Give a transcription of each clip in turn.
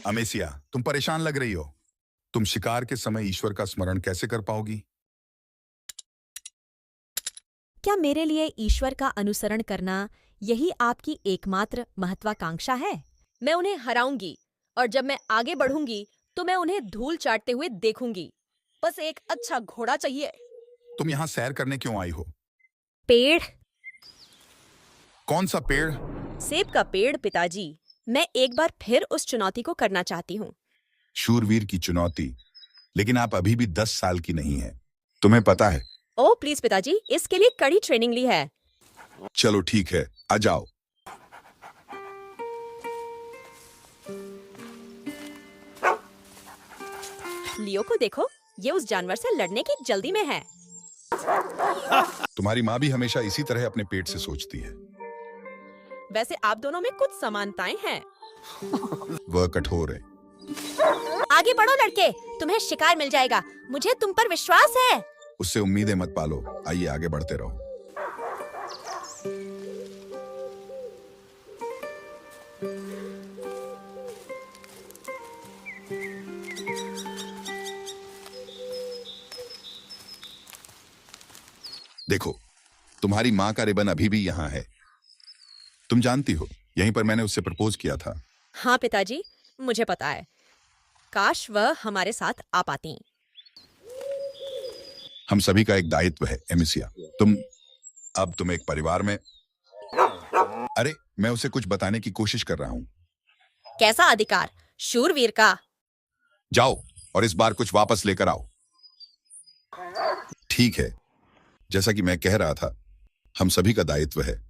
अमेसिया, तुम परेशान लग रही हो। तुम शिकार के समय ईश्वर का स्मरण कैसे कर पाओगी? क्या मेरे लिए ईश्वर का अनुसरण करना यही आपकी एकमात्र महत्वाकांक्षा है? मैं उन्हें हराऊंगी और जब मैं आगे बढ़ूंगी तो मैं उन्हें धूल चाटते हुए देखूंगी। बस एक अच्छा घोड़ा चाहिए। तुम यहाँ सैर करने क्यों आई हो? पेड़। कौन सा पेड़? सेब का पेड़ पिताजी। मैं एक बार फिर उस चुनौती को करना चाहती हूँ। शूरवीर की चुनौती? लेकिन आप अभी भी 10 साल की नहीं है, तुम्हें पता है। ओह प्लीज पिताजी, इसके लिए कड़ी ट्रेनिंग ली है। चलो ठीक है, आ जाओ। लियो को देखो, ये उस जानवर से लड़ने की जल्दी में है। तुम्हारी माँ भी हमेशा इसी तरह अपने पेट से सोचती है। वैसे आप दोनों में कुछ समानताएं हैं। वह कठोर है। आगे बढ़ो लड़के, तुम्हें शिकार मिल जाएगा। मुझे तुम पर विश्वास है। उससे उम्मीदें मत पालो। आइए आगे बढ़ते रहो। देखो, तुम्हारी माँ का रिबन अभी भी यहाँ है। तुम जानती हो, यहीं पर मैंने उससे प्रपोज किया था। हाँ पिताजी, मुझे पता है। काश वह हमारे साथ आ पाती। हम सभी का एक दायित्व है एमिसिया। तुम एक परिवार में। अरे, मैं उसे कुछ बताने की कोशिश कर रहा हूँ। कैसा अधिकार? शूरवीर का। जाओ और इस बार कुछ वापस लेकर आओ। ठीक है, जैसा कि मैं कह रहा था, हम सभी का दायित्व है।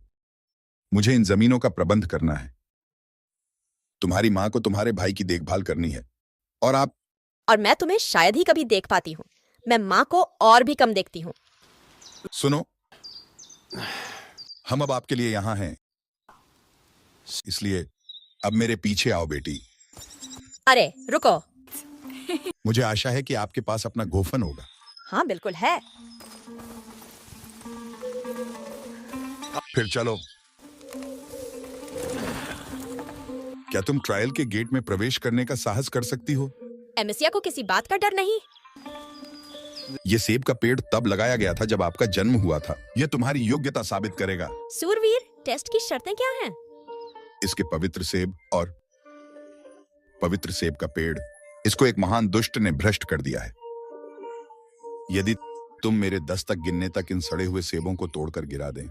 मुझे इन जमीनों का प्रबंध करना है। तुम्हारी माँ को तुम्हारे भाई की देखभाल करनी है और मैं तुम्हें शायद ही कभी देख पाती हूँ। मैं माँ को और भी कम देखती हूँ। सुनो, हम अब आपके लिए यहाँ हैं, इसलिए अब मेरे पीछे आओ बेटी। अरे रुको। मुझे आशा है कि आपके पास अपना गोफन होगा। हाँ बिल्कुल है। फिर चलो। क्या तुम ट्रायल के गेट में प्रवेश करने का साहस कर सकती हो? एमिसिया को किसी बात का डर नहीं। ये सेब का पेड़ तब लगाया गया था जब आपका जन्म हुआ था। यह तुम्हारी योग्यता साबित करेगा। सूरवीर, टेस्ट की शर्तें क्या हैं? इसके पवित्र सेब का पेड़, इसको एक महान दुष्ट ने भ्रष्ट कर दिया है। यदि तुम मेरे 10 तक गिनने तक इन सड़े हुए सेबों को तोड़कर गिरा दें,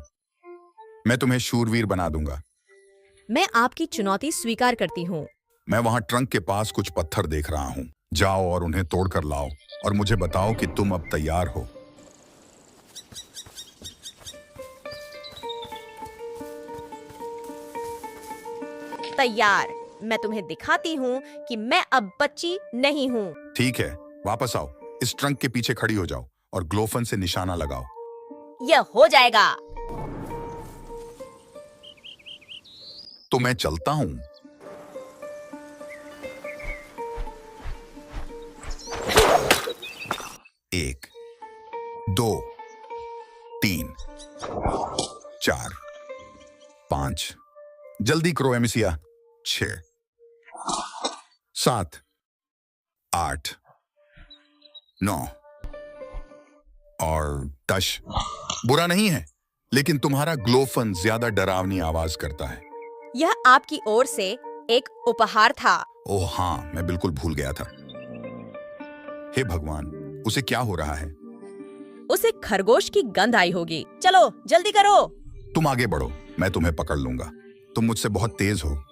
मैं तुम्हें शूरवीर बना दूंगा। मैं आपकी चुनौती स्वीकार करती हूँ। मैं वहां ट्रंक के पास कुछ पत्थर देख रहा हूँ। जाओ और उन्हें तोड़कर लाओ और मुझे बताओ कि तुम अब तैयार हो। तैयार। मैं तुम्हें दिखाती हूँ कि मैं अब बच्ची नहीं हूँ। ठीक है, वापस आओ। इस ट्रंक के पीछे खड़ी हो जाओ और ग्लोफन से निशाना लगाओ। यह हो जाएगा। तो मैं चलता हूँ। एक, 2, 3, 4, 5। जल्दी करो एमिसिया। 6, 7, 8, 9 और 10। बुरा नहीं है, लेकिन तुम्हारा ग्लोफन ज्यादा डरावनी आवाज करता है। यह आपकी ओर से एक उपहार था। ओह हाँ, मैं बिल्कुल भूल गया था। हे भगवान, उसे क्या हो रहा है? उसे खरगोश की गंध आई होगी। चलो जल्दी करो। तुम आगे बढ़ो, मैं तुम्हें पकड़ लूंगा। तुम मुझसे बहुत तेज हो।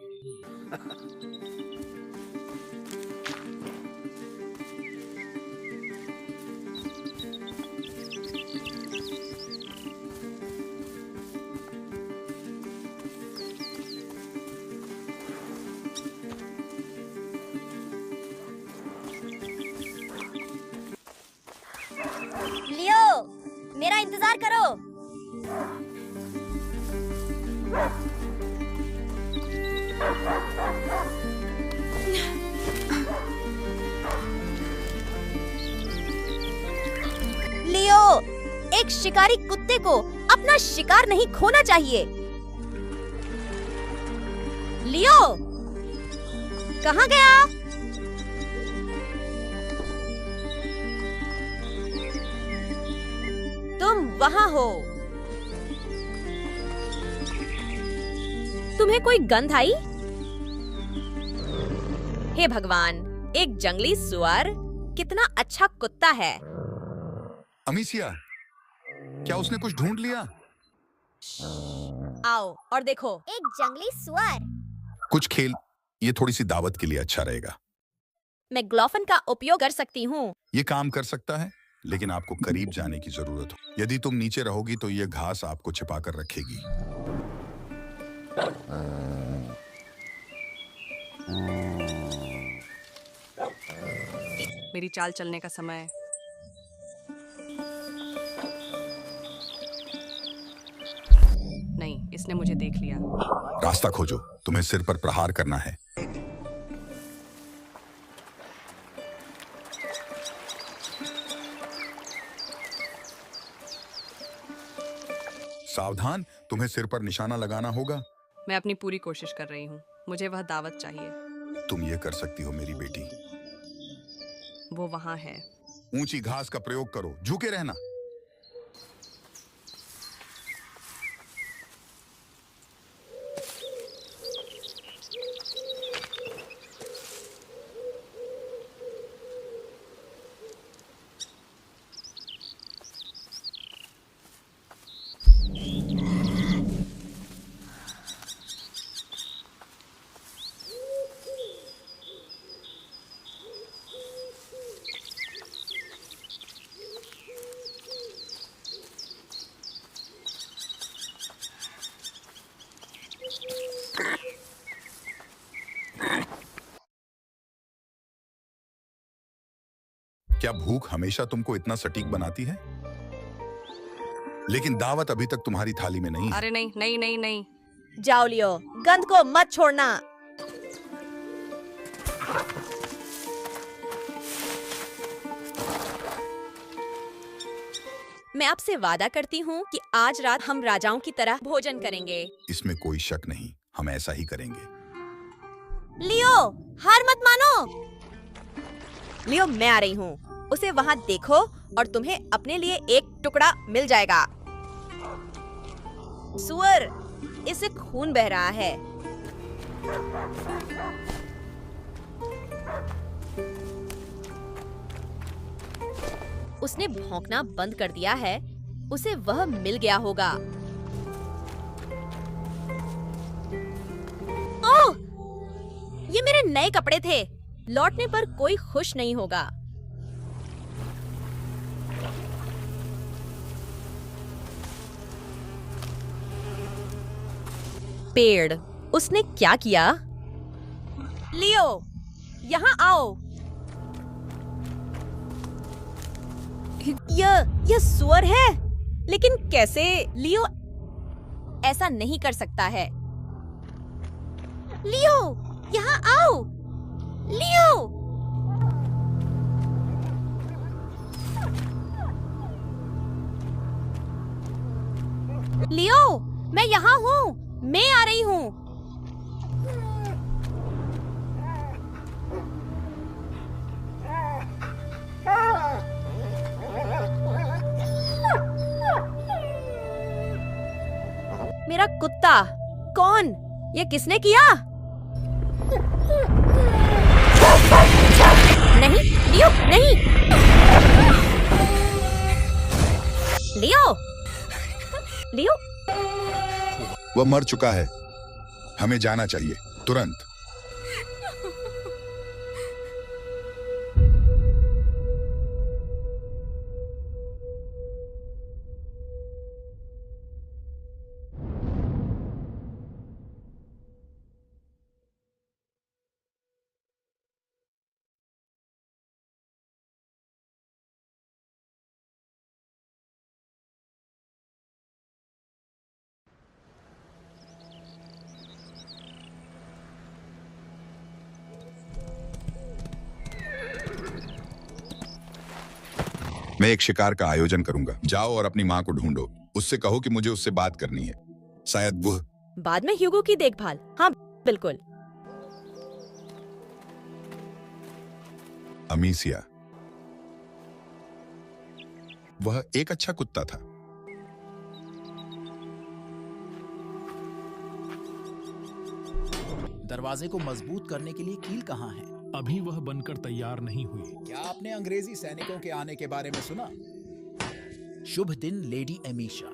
लियो, मेरा इंतजार करो। लियो, एक शिकारी कुत्ते को अपना शिकार नहीं खोना चाहिए। लियो, कहाँ गया? वहां हो। तुम्हें कोई गंध आई? हे भगवान, एक जंगली सुअर! कितना अच्छा कुत्ता है। अमीसिया, क्या उसने कुछ ढूंढ लिया? आओ और देखो। एक जंगली सुअर। कुछ खेल, ये थोड़ी सी दावत के लिए अच्छा रहेगा। मैं ग्लोफन का उपयोग कर सकती हूँ। ये काम कर सकता है, लेकिन आपको करीब जाने की जरूरत हो। यदि तुम नीचे रहोगी तो ये घास आपको छिपा कर रखेगी। मेरी चाल चलने का समय। नहीं, इसने मुझे देख लिया। रास्ता खोजो, तुम्हें सिर पर प्रहार करना है। सावधान, तुम्हें सिर पर निशाना लगाना होगा। मैं अपनी पूरी कोशिश कर रही हूँ। मुझे वह दावत चाहिए। तुम ये कर सकती हो मेरी बेटी। वो वहाँ है। ऊंची घास का प्रयोग करो, झुके रहना। क्या भूख हमेशा तुमको इतना सटीक बनाती है? लेकिन दावत अभी तक तुम्हारी थाली में नहीं है। अरे नहीं नहीं नहीं नहीं। जाओ लियो, गंध को मत छोड़ना। मैं आपसे वादा करती हूँ कि आज रात हम राजाओं की तरह भोजन करेंगे। इसमें कोई शक नहीं, हम ऐसा ही करेंगे। लियो, हार मत मानो। लियो, मैं आ रही हूँ। उसे वहाँ देखो और तुम्हें अपने लिए एक टुकड़ा मिल जाएगा। सुअर, इससे खून बह रहा है। उसने भौंकना बंद कर दिया है। उसे वह मिल गया होगा। ओह! ये मेरे नए कपड़े थे। लौटने पर कोई खुश नहीं होगा। पेड़, उसने क्या किया? लियो, यहाँ आओ। यह सुअर है, लेकिन कैसे? लियो ऐसा नहीं कर सकता है। लियो, यहाँ आओ। लियो, लियो, मैं यहाँ हूँ। मैं आ रही हूँ। मेरा कुत्ता कौन? ये किसने किया? नहीं, लियो, नहीं। लियो, लियो। वह मर चुका है। हमें जाना चाहिए, तुरंत। मैं एक शिकार का आयोजन करूंगा। जाओ और अपनी माँ को ढूंढो। उससे कहो कि मुझे उससे बात करनी है। शायद वह बाद में ह्यूगो की देखभाल। हाँ, बिल्कुल। अमीसिया, वह एक अच्छा कुत्ता था। दरवाजे को मजबूत करने के लिए कील कहाँ है? अभी वह बनकर तैयार नहीं हुई। क्या आपने अंग्रेजी सैनिकों के आने के बारे में सुना? शुभ दिन लेडी एमीशा।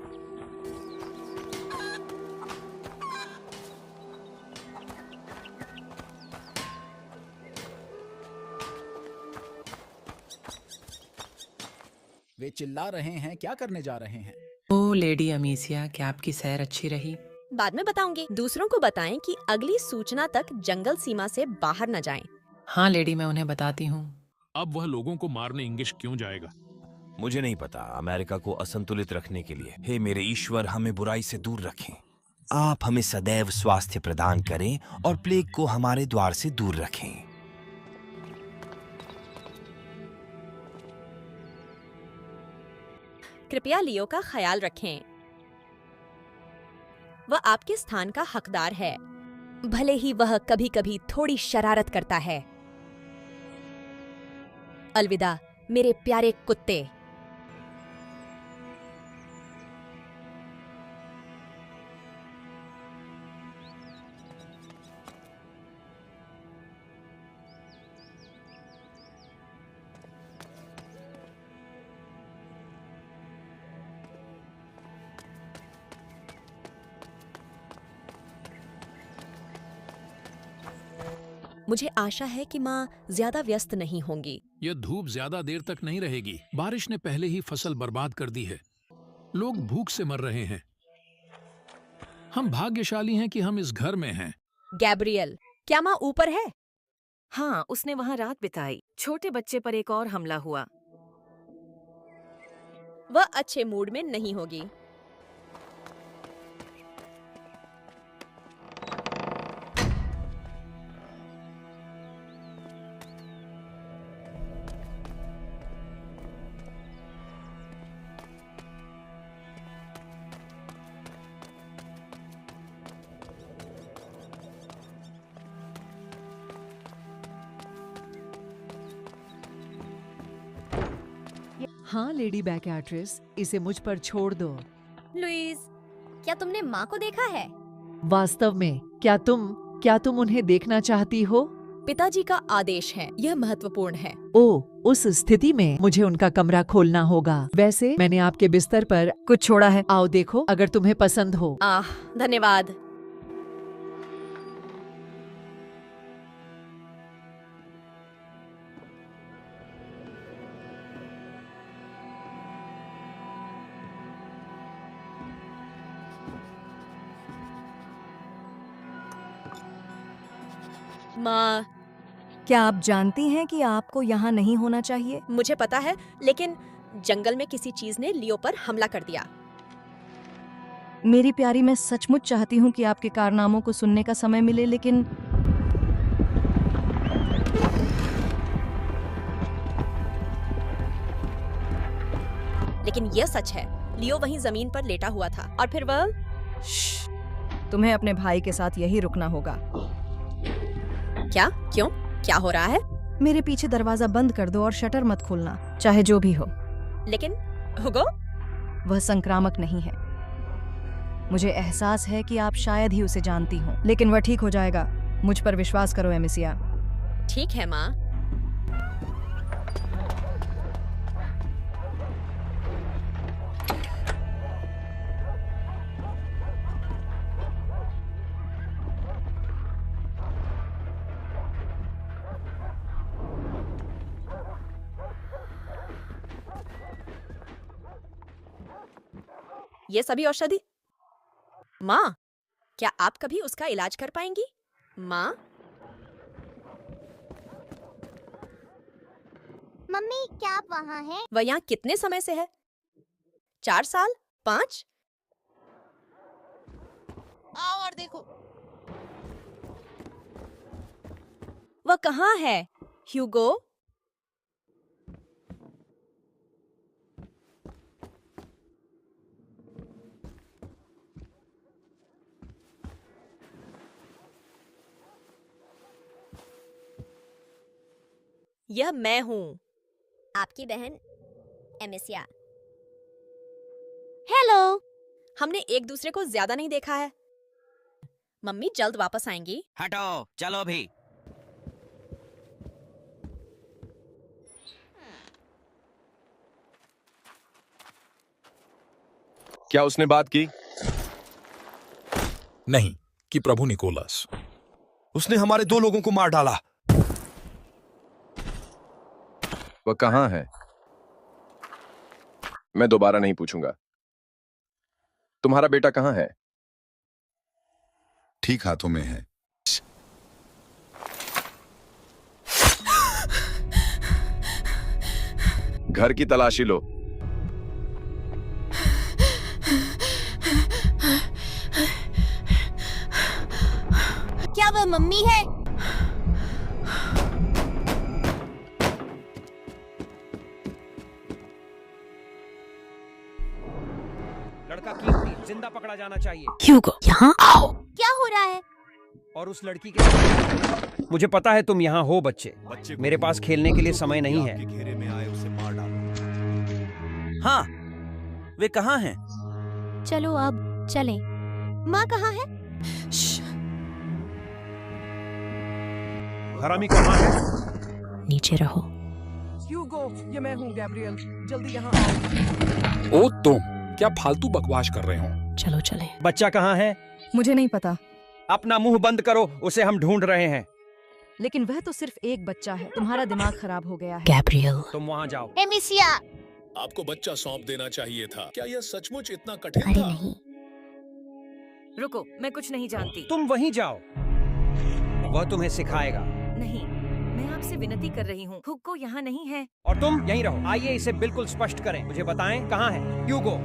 वे चिल्ला रहे हैं, क्या करने जा रहे हैं? ओ लेडी अमीसिया, क्या आपकी सैर अच्छी रही? बाद में बताऊंगी। दूसरों को बताएं कि अगली सूचना तक जंगल सीमा से बाहर न जाएं। हाँ लेडी, मैं उन्हें बताती हूँ। अब वह लोगों को मारने इंगिश क्यों जाएगा? मुझे नहीं पता। अमेरिका को असंतुलित रखने के लिए। हे मेरे ईश्वर, हमें बुराई से दूर रखें। आप हमें सदैव स्वास्थ्य प्रदान करें और प्लेग को हमारे द्वार से दूर रखें। कृपया लियो का ख्याल रखें। वह आपके स्थान का हकदार है, भले ही वह कभी-कभी थोड़ी शरारत करता है। अलविदा मेरे प्यारे कुत्ते। मुझे आशा है कि माँ ज्यादा व्यस्त नहीं होंगी। यह धूप ज्यादा देर तक नहीं रहेगी। बारिश ने पहले ही फसल बर्बाद कर दी है। लोग भूख से मर रहे हैं। हम भाग्यशाली हैं कि हम इस घर में हैं। गैब्रियल, क्या माँ ऊपर है? हाँ, उसने वहाँ रात बिताई। छोटे बच्चे पर एक और हमला हुआ। वह अच्छे मूड में नहीं होगी। हाँ लेडी बैकएट्रेस, इसे मुझ पर छोड़ दो। लुईस, क्या तुमने माँ को देखा है? वास्तव में क्या तुम उन्हें देखना चाहती हो? पिताजी का आदेश है, यह महत्वपूर्ण है। ओ, उस स्थिति में मुझे उनका कमरा खोलना होगा। वैसे मैंने आपके बिस्तर पर कुछ छोड़ा है। आओ देखो, अगर तुम्हें पसंद हो। धन्यवाद। माँ, क्या आप जानती हैं कि आपको यहाँ नहीं होना चाहिए? मुझे पता है, लेकिन जंगल में किसी चीज ने लियो पर हमला कर दिया। मेरी प्यारी, मैं सचमुच चाहती हूँ कि आपके कारनामों को सुनने का समय मिले, लेकिन यह सच है, लियो वहीं जमीन पर लेटा हुआ था और फिर वह। तुम्हें अपने भाई के साथ यही रुकना होगा। क्या? क्यों? क्या हो रहा है? मेरे पीछे दरवाजा बंद कर दो और शटर मत खोलना, चाहे जो भी हो। लेकिन हुगो, वह संक्रामक नहीं है। मुझे एहसास है कि आप शायद ही उसे जानती हो, लेकिन वह ठीक हो जाएगा। मुझ पर विश्वास करो एमिसिया। ठीक है माँ। ये सभी औषधि। माँ, क्या आप कभी उसका इलाज कर पाएंगी? माँ? मम्मी, क्या आप वहाँ हैं? वह यहाँ कितने समय से है? 4 साल? 5? आओ और देखो। वह कहाँ है? ह्यूगो? यह मैं हूँ, आपकी बहन एमिसिया। हेलो। हमने एक दूसरे को ज्यादा नहीं देखा है। मम्मी जल्द वापस आएंगी। हटो, चलो भी। क्या उसने बात की? नहीं, कि प्रभु निकोलस। उसने हमारे 2 लोगों को मार डाला। वह कहां है? मैं दोबारा नहीं पूछूंगा। तुम्हारा बेटा कहां है? ठीक हाथों में है। घर की तलाशी लो। क्या वह मम्मी है? लड़का कीमती जिंदा पकड़ा जाना चाहिए। ह्यूगो, यहाँ आओ। क्या हो रहा है? और उस लड़की के मुझे पता है तुम यहाँ हो बच्चे। मेरे पास खेलने के लिए समय नहीं है। घेरे में आए उसे मार डालो। हाँ, वे कहाँ हैं? चलो अब चलें। माँ कहाँ है? हरामी कहाँ है? नीचे रहो। ह्यूगो, ये मैं हूँ गैब्रियल। जल्दी यहाँ आओ। ओ तुम क्या फालतू बकवास कर रहे हो? चलो चले। बच्चा कहाँ है? मुझे नहीं पता। अपना मुंह बंद करो, उसे हम ढूंढ रहे हैं। लेकिन वह तो सिर्फ एक बच्चा है। तुम्हारा दिमाग खराब हो गया है। गैब्रियल, तुम वहाँ जाओ। एमिसिया। आपको बच्चा सौंप देना चाहिए था। क्या यह सचमुच इतना कठिन अरे था? नहीं, रुको, मैं कुछ नहीं जानती। तुम वहीं जाओ, वह तुम्हें सिखाएगा। नहीं, मैं आपसे विनती कर रही हूँ। हुक्को यहाँ नहीं है। और तुम यहीं रहो। आइए इसे बिल्कुल स्पष्ट करें। मुझे बताएं कहाँ है ह्यूगो?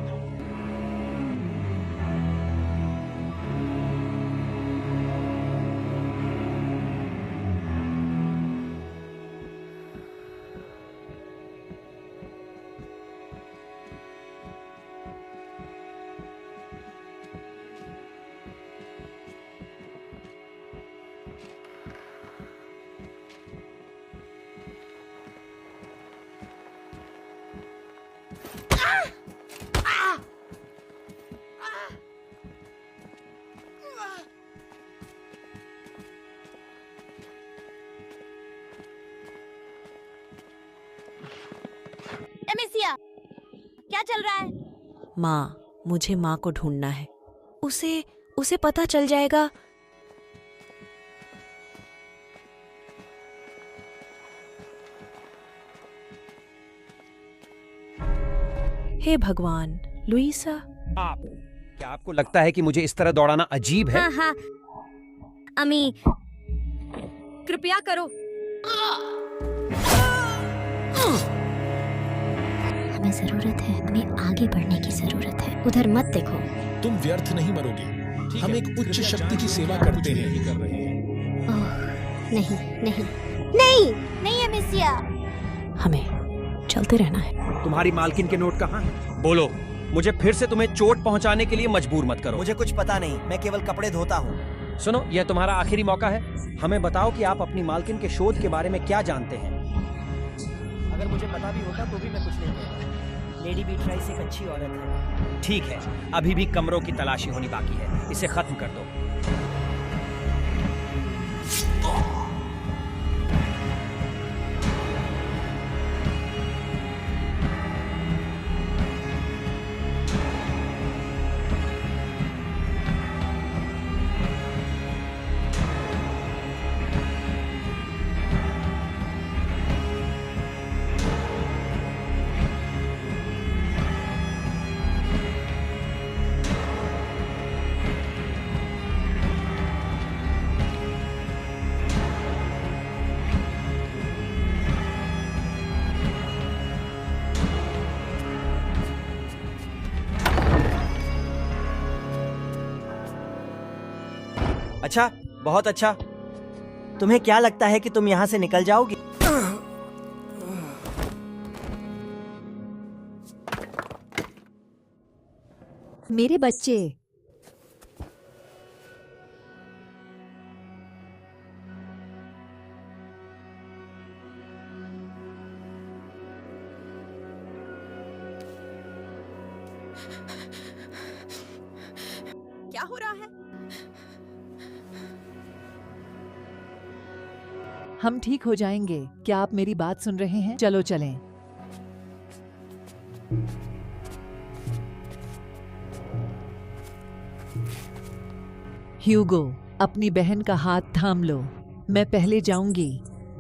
एमिसिया, क्या चल रहा है? माँ, मुझे माँ को ढूंढना है। उसे पता चल जाएगा। हे भगवान, लुइसा। क्या आपको लगता है कि मुझे इस तरह दौड़ाना अजीब है? हाँ हाँ, अमी कृपया करो। हमें जरूरत है, हमें आगे बढ़ने की जरूरत है। उधर मत देखो। तुम व्यर्थ नहीं मरोगे। हम एक उच्च शक्ति की सेवा करते हैं। ओह, नहीं नहीं नहीं नहीं एमिसिया। हमें चलते रहना है। तुम्हारी मालकिन के नोट कहाँ हैं? बोलो, मुझे फिर से तुम्हें चोट पहुंचाने के लिए मजबूर मत करो। मुझे कुछ पता नहीं, मैं केवल कपड़े धोता हूँ। सुनो, यह तुम्हारा आखिरी मौका है। हमें बताओ कि आप अपनी मालकिन के शोध के बारे में क्या जानते हैं। अगर मुझे पता भी होता तो भी मैं कुछ नहीं कहता। लेडी बीट्राइस एक अच्छी औरत है। ठीक है, अभी भी कमरों की तलाशी होनी बाकी है। इसे खत्म कर दो। अच्छा, बहुत अच्छा। तुम्हें क्या लगता है कि तुम यहाँ से निकल जाओगी? मेरे बच्चे, क्या हो रहा है? हम ठीक हो जाएंगे। क्या आप मेरी बात सुन रहे हैं? चलो चलें। ह्यूगो, अपनी बहन का हाथ थाम लो। मैं पहले जाऊंगी।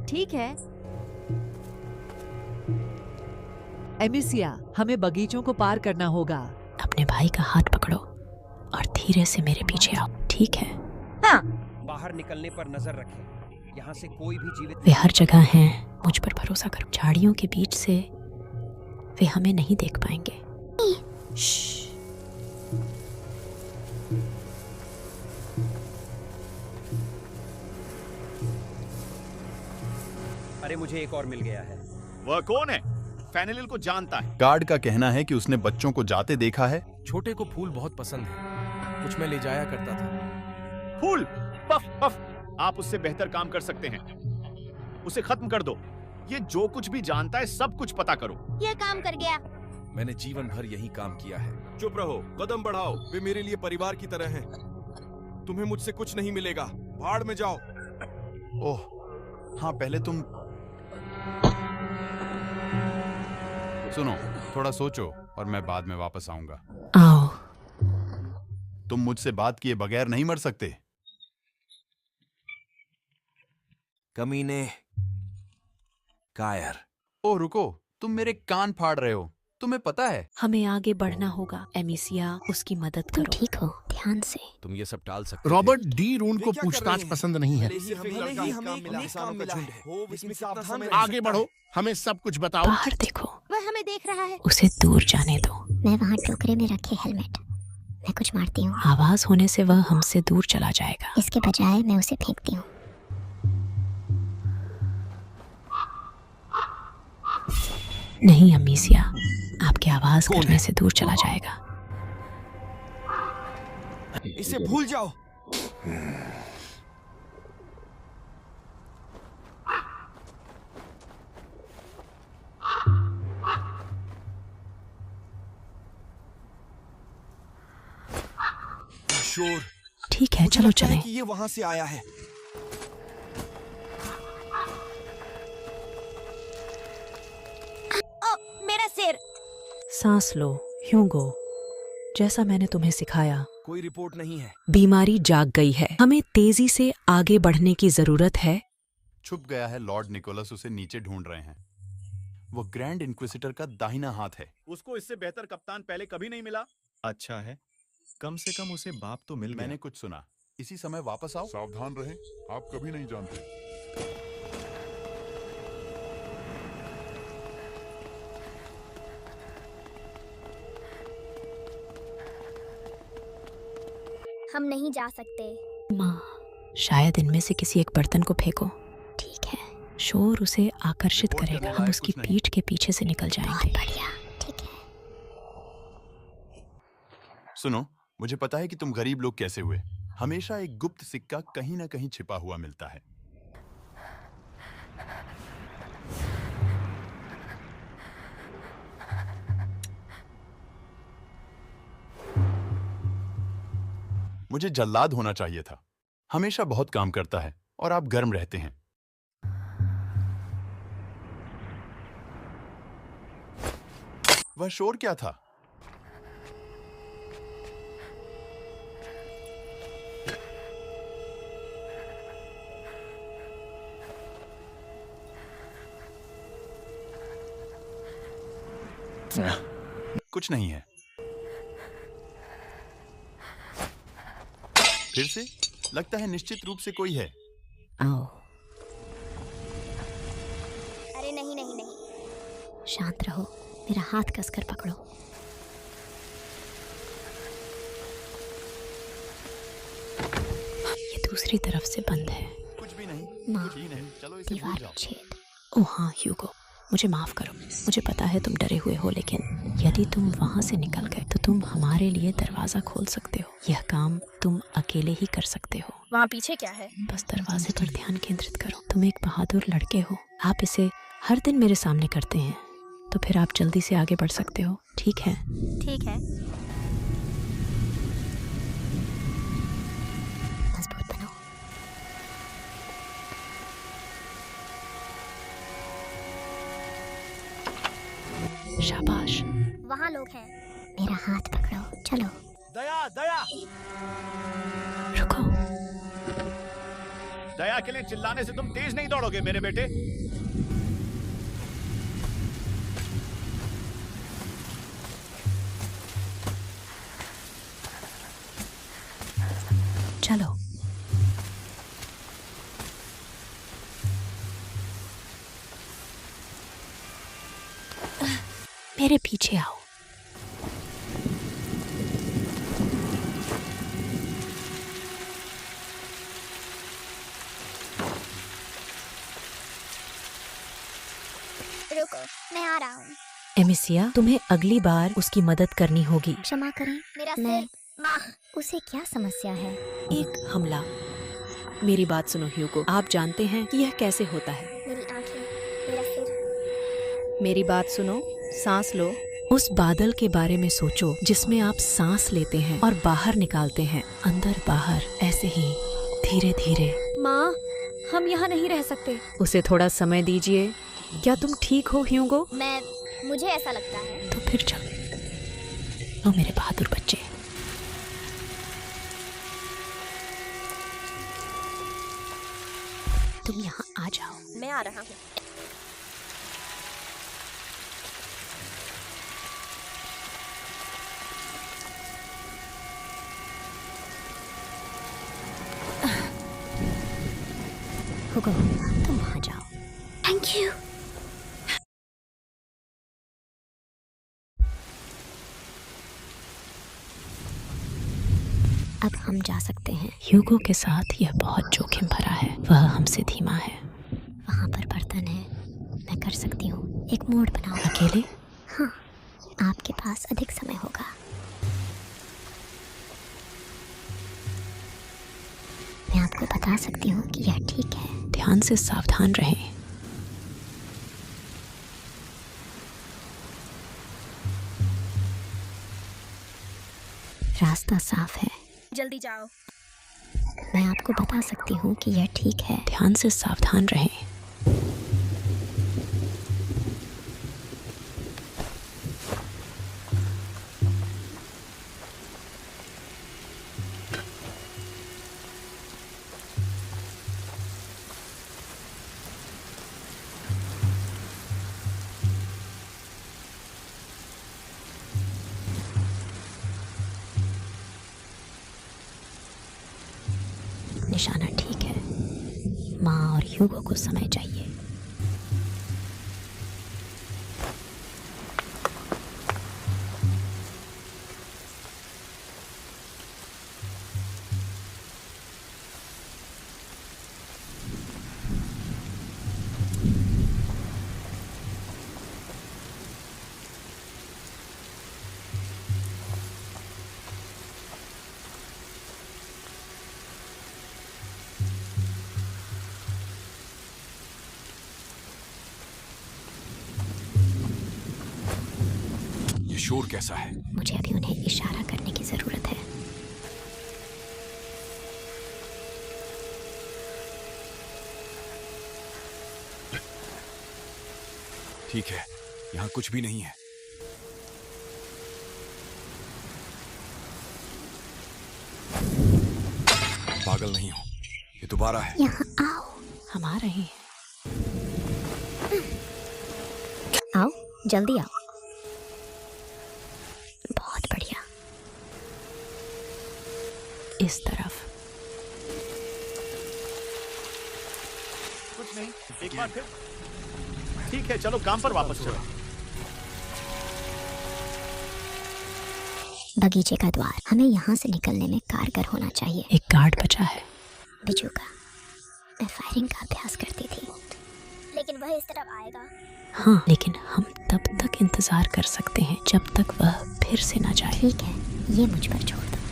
ठीक है। एमिसिया, हमें बगीचों को पार करना होगा। अपने भाई का हाथ पकड़ो और धीरे से मेरे पीछे आओ, ठीक है? हाँ। बाहर निकलने पर नजर रखें। यहाँ से कोई भी जीवित वे हर जगह हैं। मुझ पर भरोसा करो। झाड़ियों के बीच से वे हमें नहीं देख पाएंगे। श्श्श। अरे मुझे एक और मिल गया है। वह कौन है? फेनिलिल को जानता है। गार्ड का कहना है कि उसने बच्चों को जाते देखा है। छोटे को फूल बहुत पसंद है, कुछ मैं ले जाया करता था। फूल? Puff puff. आप उससे बेहतर काम कर सकते हैं। उसे खत्म कर दो। ये जो कुछ भी जानता है सब कुछ पता करो। ये काम कर गया। मैंने जीवन भर यही काम किया है। चुप रहो, कदम बढ़ाओ। वे मेरे लिए परिवार की तरह हैं। तुम्हें मुझसे कुछ नहीं मिलेगा। भाड़ में जाओ। ओह हाँ, पहले तुम सुनो, थोड़ा सोचो और मैं बाद में वापस आऊंगा। आओ। तुम मुझसे बात किए बगैर नहीं मर सकते। कमीने, कायर। ओ रुको, तुम मेरे कान फाड़ रहे हो। तुम्हें पता है हमें आगे बढ़ना होगा। एमिसिया, उसकी मदद करो। ठीक हो, ध्यान से। तुम ये सब टाल सकते। रॉबर्ट डी रून को पूछताछ पसंद नहीं है। आगे बढ़ो, हमें सब कुछ बताओ। बाहर देखो, वह हमें देख रहा है। उसे दूर जाने दो। मैं वहाँ टोकरे में रखे हेलमेट, मैं कुछ मारती हूँ। आवाज होने से वह हमसे दूर चला जाएगा। इसके बजाय मैं उसे फेंकती हूँ। नहीं अमीसिया, आपकी आवाज करने से दूर चला जाएगा। इसे भूल जाओ। शोर। ठीक है, चलो चलें। ये वहां से आया है। मेरा सिर। सांस लो ह्यूगो, जैसा मैंने तुम्हें सिखाया। कोई रिपोर्ट नहीं है। बीमारी जाग गई है। हमें तेजी से आगे बढ़ने की जरूरत है। छुप गया है। लॉर्ड निकोलस उसे नीचे ढूंढ रहे हैं। वो ग्रैंड इंक्विजिटर का दाहिना हाथ है। उसको इससे बेहतर कप्तान पहले कभी नहीं मिला। अच्छा है, कम से कम उसे बाप तो मिल गया। मैंने कुछ सुना। इसी समय वापस आओ। सावधान रहें, आप कभी नहीं जानते। हम नहीं जा सकते। माँ, शायद इनमें से किसी एक बर्तन को फेंको। ठीक है। शोर उसे आकर्षित करेगा। हम उसकी पीठ के पीछे से निकल जाएंगे। बढ़िया, ठीक है। सुनो, मुझे पता है कि तुम गरीब लोग कैसे हुए। हमेशा एक गुप्त सिक्का कहीं ना कहीं छिपा हुआ मिलता है। मुझे जल्लाद होना चाहिए था। हमेशा बहुत काम करता है और आप गर्म रहते हैं। वह शोर क्या था? कुछ नहीं है। फिर से लगता है निश्चित रूप से कोई है। आओ। अरे नहीं नहीं नहीं, शांत रहो। मेरा हाथ कसकर पकड़ो। ये दूसरी तरफ से बंद है। कुछ भी नहीं। माँ, कुछ ही नहीं। चलो इसे भूल दीवार जाओ। छेद। ओह हाँ ह्यूगो, मुझे माफ करो। मुझे पता है तुम डरे हुए हो, लेकिन यदि तुम वहां से निकल गए तो तुम हमारे लिए दरवाजा खोल सकते हो। यह काम तुम अकेले ही कर सकते हो। वहाँ पीछे क्या है? बस दरवाजे पर ध्यान केंद्रित करो। तुम एक बहादुर लड़के हो। आप इसे हर दिन मेरे सामने करते हैं, तो फिर आप जल्दी से आगे बढ़ सकते हो। ठीक है? ठीक है। मजबूत बनो। शाबाश। वहाँ लोग हैं। मेरा हाथ पकड़ो, चलो। दया दया रुको। दया के लिए चिल्लाने से तुम तेज नहीं दौड़ोगे मेरे बेटे। चलो। मेरे पीछे आओ। रुको, मैं आ रहा हूँ। एमिसिया, तुम्हें अगली बार उसकी मदद करनी होगी। क्षमा करें, मैं उसे क्या समस्या है? एक हमला। मेरी बात सुनो ह्यूगो, आप जानते हैं कि यह कैसे होता है। मेरी आंखें, मेरा सिर। मेरी बात सुनो, सांस लो। उस बादल के बारे में सोचो जिसमें आप सांस लेते हैं और बाहर निकालते हैं, अंदर बाहर, ऐसे ही धीरे धीरे। माँ, हम यहाँ नहीं रह सकते। उसे थोड़ा समय दीजिए। क्या तुम ठीक हो ह्यूगो? मुझे ऐसा लगता है। तो फिर चल लो मेरे बहादुर बच्चे। तुम यहाँ आ जाओ। मैं आ रहा हूँ। हुगो, तुम वहाँ जाओ। Thank you. अब हम जा सकते हैं। ह्यूगो के साथ यह बहुत जोखिम भरा है। वह हमसे धीमा है। वहाँ पर बर्तन है, मैं कर सकती हूँ। एक मोड़ बनाओ। अकेले? हाँ, आपके पास अधिक समय होगा। मैं आपको बता सकती हूँ कि यह ठीक है। ध्यान से सावधान रहें। रास्ता साफ है। जल्दी जाओ। मैं आपको बता सकती हूँ कि यह ठीक है। ध्यान से सावधान रहें। निशाना ठीक है। माँ और ह्यूगो को समय चाहिए। शोर कैसा है? मुझे अभी उन्हें इशारा करने की जरूरत है। ठीक है, यहाँ कुछ भी नहीं है। पागल नहीं हो, ये दोबारा है। यहाँ आओ। हम आ रहे हैं। आओ, जल्दी आओ। बहुत बढ़िया। इस तरफ। कुछ नहीं, एक बार फिर। ठीक है, चलो काम पर वापस चलो। बगीचे का द्वार हमें यहाँ से निकलने में कारगर होना चाहिए। एक गार्ड बचा है। बिजू का। मैं फायरिंग का अभ्यास करती थी। लेकिन वह इस तरफ आएगा। हाँ, लेकिन हम तब तक इंतजार कर सकते हैं जब तक वह फिर से ना जाए। ठीक है, ये मुझ पर छोड़ दो।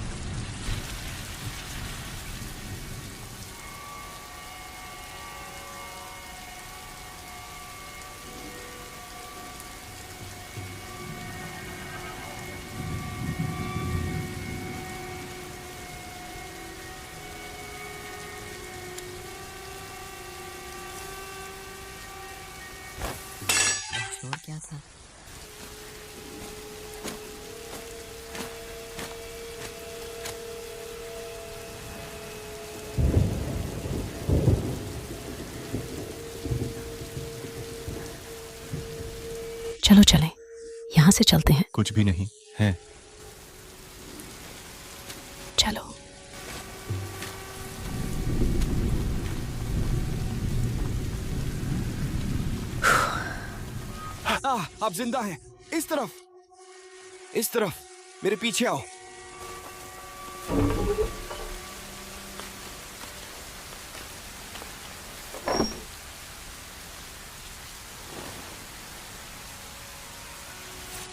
शोर क्या था? चलो चलें, यहाँ से चलते हैं। कुछ भी नहीं है। चलो। आप जिंदा हैं। इस तरफ, इस तरफ, मेरे पीछे आओ।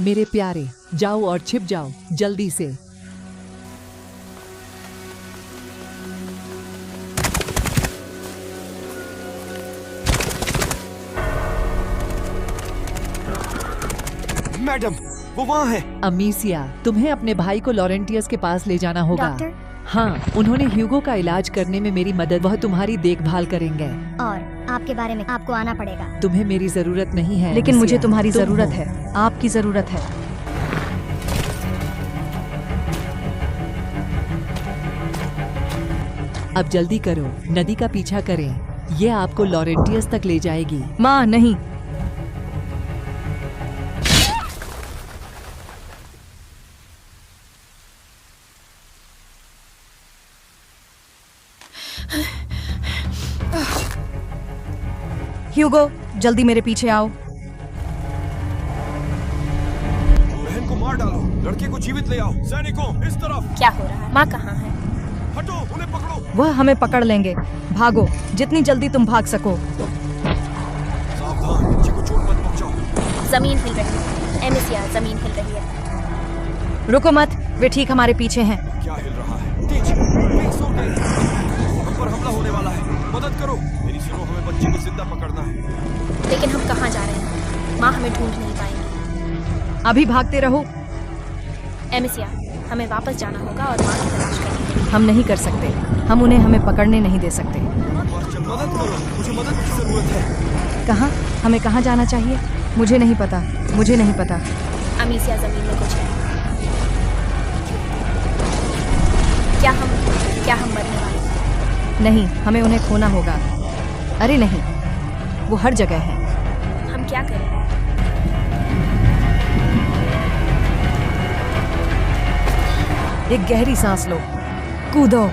मेरे प्यारे, जाओ और छिप जाओ जल्दी से। मैडम, वो वहाँ है। अमीसिया, तुम्हें अपने भाई को लॉरेंटियस के पास ले जाना होगा। डॉक्टर? हाँ, उन्होंने ह्यूगो का इलाज करने में मेरी मदद, वह तुम्हारी देखभाल करेंगे। और आपके बारे में आपको आना पड़ेगा। तुम्हें मेरी जरूरत नहीं है। लेकिन मुझे अमीसिया, तुम्हारी तुम जरूरत हो। है, आपकी जरूरत है। अब जल्दी करो, नदी का पीछा करें, ये आपको लॉरेंटियस तक ले जाएगी। माँ नहीं। ह्यूगो, जल्दी मेरे पीछे आओ। बहन को मार डालो, लड़के को जीवित ले आओ। सैनिकों, इस तरफ। क्या हो रहा है? माँ कहाँ है? हटो, उन्हें पकड़ो। वह हमें पकड़ लेंगे। भागो, जितनी जल्दी तुम भाग सको। सावधान, बच्चे को चोट मत पहुंचाओ। जमीन हिल रही है। एमिसिया, जमीन हिल रही है। रुको मत, वे ठीक हमारे पीछे हैं। क्या हिल रहा है? तेज, तेज सो गए। हम पर हमला होने वाला है। मदद करो। मेरी सुनो, हमें बच्चे को जिंदा पकड़ना है। लेकिन हम कहाँ जा रहे हैं? माँ हमें ढूंढ नहीं पाएंगी। अभी भागते रहो। एमिसिया, हमें वापस जाना होगा और माँ की तलाश करनी होगी। हम नहीं कर सकते, हम उन्हें हमें पकड़ने नहीं दे सकते। मदद करो, मुझे मदद की जरूरत है। कहाँ? हमें कहाँ जाना चाहिए? मुझे नहीं पता, मुझे नहीं पता। अमीसिया, जमीन में कुछ है। क्या हम मरने वाले हैं? नहीं, हमें उन्हें खोना होगा। अरे नहीं, वो हर जगह है। हम क्या करें? एक गहरी सांस लो, कूदो।